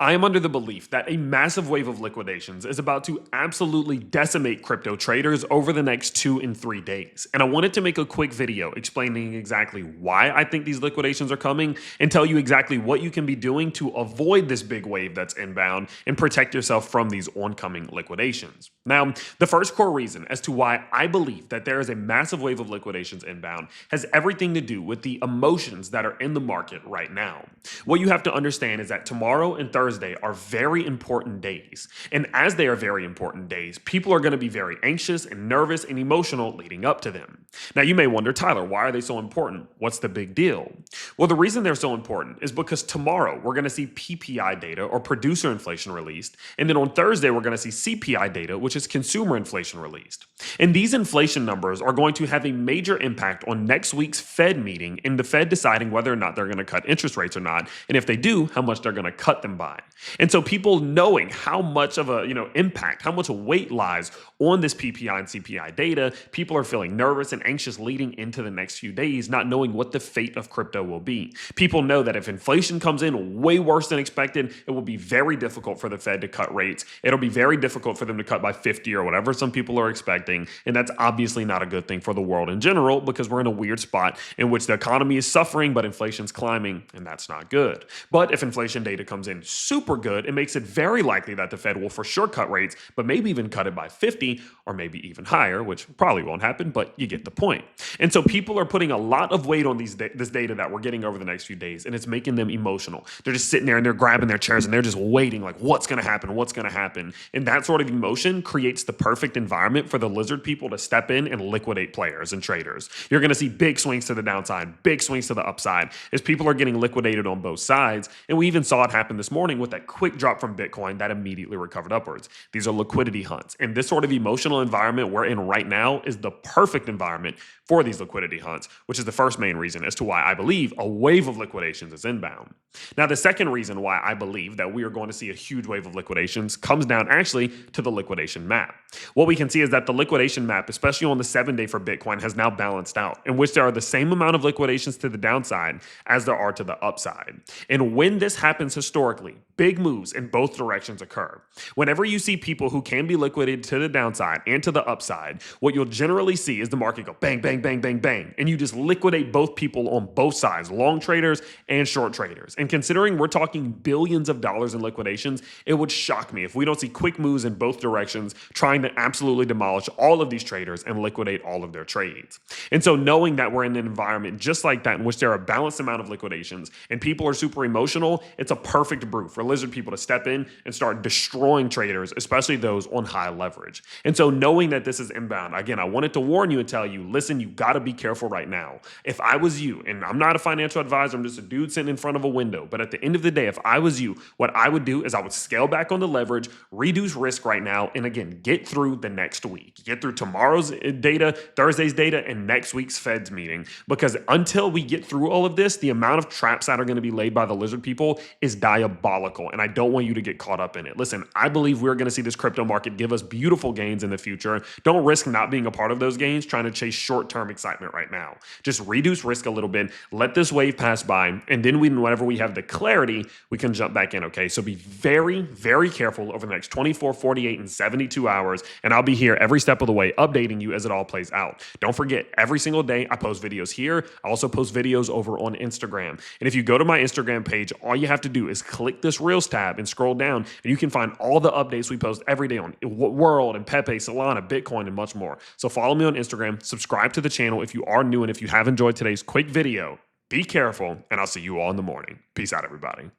I am under the belief that a massive wave of liquidations is about to absolutely decimate crypto traders over the next 2 and 3 days. And I wanted to make a quick video explaining exactly why I think these liquidations are coming and tell you exactly what you can be doing to avoid this big wave that's inbound and protect yourself from these oncoming liquidations. Now, the first core reason as to why I believe that there is a massive wave of liquidations inbound has everything to do with the emotions that are in the market right now. What you have to understand is that tomorrow and Thursday are very important days. And as they are very important days, people are going to be very anxious and nervous and emotional leading up to them. Now, you may wonder, Tyler, why are they so important? What's the big deal? Well, the reason they're so important is because tomorrow we're going to see PPI data or producer inflation released. And then on Thursday, we're going to see CPI data, which is consumer inflation released. And these inflation numbers are going to have a major impact on next week's Fed meeting and the Fed deciding whether or not they're going to cut interest rates or not. And if they do, how much they're going to cut them by. And so people knowing how much of a impact, how much weight lies on this PPI and CPI data, people are feeling nervous and anxious leading into the next few days, not knowing what the fate of crypto will be. People know that if inflation comes in way worse than expected, it will be very difficult for the Fed to cut rates. It'll be very difficult for them to cut by 50 or whatever some people are expecting. And that's obviously not a good thing for the world in general because we're in a weird spot in which the economy is suffering, but inflation's climbing, and that's not good. But if inflation data comes in super good, it makes it very likely that the Fed will for sure cut rates, but maybe even cut it by 50 or maybe even higher, which probably won't happen, but you get the point. And so people are putting a lot of weight on this data that we're getting over the next few days, and it's making them emotional. They're just sitting there and they're grabbing their chairs and they're just waiting like, what's going to happen? What's going to happen? And that sort of emotion creates the perfect environment for the lizard people to step in and liquidate players and traders. You're going to see big swings to the downside, big swings to the upside as people are getting liquidated on both sides. And we even saw it happen this morning with that quick drop from Bitcoin that immediately recovered upwards. These are liquidity hunts. And this sort of emotional environment we're in right now is the perfect environment for these liquidity hunts, which is the first main reason as to why I believe a wave of liquidations is inbound. Now, the second reason why I believe that we are going to see a huge wave of liquidations comes down actually to the liquidation map. What we can see is that the liquidation map, especially on the 7-day for Bitcoin, has now balanced out, in which there are the same amount of liquidations to the downside as there are to the upside. And when this happens historically, big moves in both directions occur. Whenever you see people who can be liquidated to the downside and to the upside, what you'll generally see is the market go bang, bang, bang, bang, bang, and you just liquidate both people on both sides, long traders and short traders. And considering we're talking billions of dollars in liquidations, it would shock me if we don't see quick moves in both directions trying to absolutely demolish all of these traders and liquidate all of their trades. And so knowing that we're in an environment just like that in which there are a balanced amount of liquidations and people are super emotional, it's a perfect brew for lizard people to step in and start destroying traders, especially those on high leverage. And so knowing that this is inbound, again, I wanted to warn you and tell you, listen, you got to be careful right now. If I was you, and I'm not a financial advisor, I'm just a dude sitting in front of a window, but at the end of the day, if I was you, what I would do is I would scale back on the leverage, reduce risk right now, and again, get through the next week. Get through tomorrow's data, Thursday's data, and next week's Fed's meeting. Because until we get through all of this, the amount of traps that are going to be laid by the lizard people is diabolical, and I don't want you to get caught up in it. Listen, I believe we're going to see this crypto market give us beautiful gains in the future. Don't risk not being a part of those gains trying to chase short-term excitement right now. Just reduce risk a little bit, let this wave pass by, and then whenever we have the clarity, we can jump back in, okay? So be very, very careful over the next 24, 48, and 72 hours, and I'll be here every step of the way updating you as it all plays out. Don't forget, every single day I post videos here. I also post videos over on Instagram. And if you go to my Instagram page, all you have to do is click this Reels tab and scroll down, and you can find all the updates we post every day on World and Pepe, Solana, Bitcoin, and much more. So follow me on Instagram, subscribe to the channel if you are new, and if you have enjoyed today's quick video, be careful, and I'll see you all in the morning. Peace out, everybody.